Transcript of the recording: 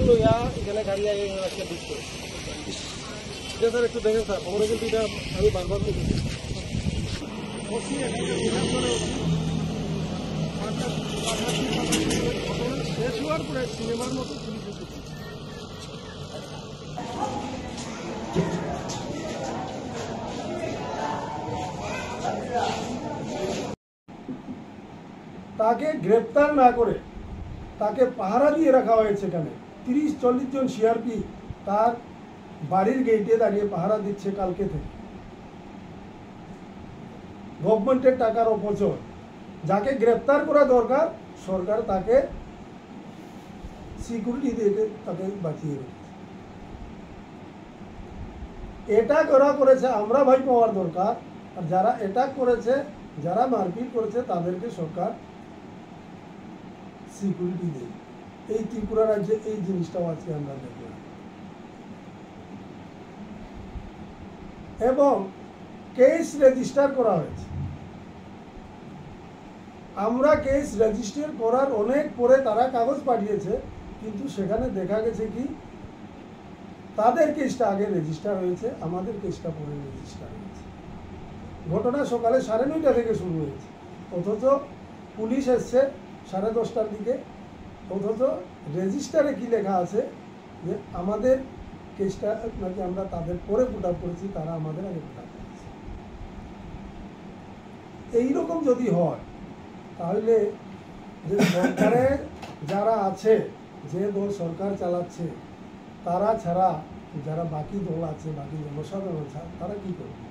লইয়া এখানে গাড়ি আজকে ঢুকছে। স্যার একটু দেখেন স্যার, আমরা কিন্তু এটা আমি বারবার দেখেছি। শেষ হওয়ার পরে সিনেমার মতো তাকে গ্রেপ্তার না করে তাকে পাহারা দিয়ে রাখা হয়েছে। এখানে 30-40 জন সিআরপি তার বাড়ির গেটে দাঁড়িয়ে পাহারা দিচ্ছে কালকে থেকে। গভর্নমেন্টের টাকার অপচয়। যাকে গ্রেপ্তার করা দরকার সরকার তাকে সিকিউরিটি দিয়ে তাকে বাঁচিয়ে রেখেছে। এটা করেছে আমরা ভাই পাওয়ার দরকার। আর যারা অ্যাটাক করেছে, যারা মারপিট করেছে তাদেরকে সরকার সিকিউরিটি দেয়। এই ত্রিপুরা রাজ্যে এই জিনিসটাও আজকে আমরা দেখলাম। এবং কেস রেজিস্টার করা হয়েছে। আমরা কেস রেজিস্টার করার অনেক পরে তারা কাগজ পাঠিয়েছে, কিন্তু সেখানে দেখা গেছে কি তাদের কেসটা আগে রেজিস্টার হয়েছে, আমাদের কেসটা পরে রেজিস্টার হয়েছে। ঘটনা সকালে 9:30 থেকে শুরু হয়েছে, অথচ পুলিশ এসছে 10:30টার দিকে। অথচ রেজিস্টারে কি লেখা আছে যে আমাদের কেসটা নাকি আমরা তাদের পরে পুট আপ করেছি, তারা আমাদের আগে পুট আপ করেছে। এইরকম যদি হয় তাহলে যে সরকারে যারা আছে, যে দল সরকার চালাচ্ছে তারা ছাড়া যারা বাকি দল আছে, বাকি জনসাধারণ তারা কি করবে?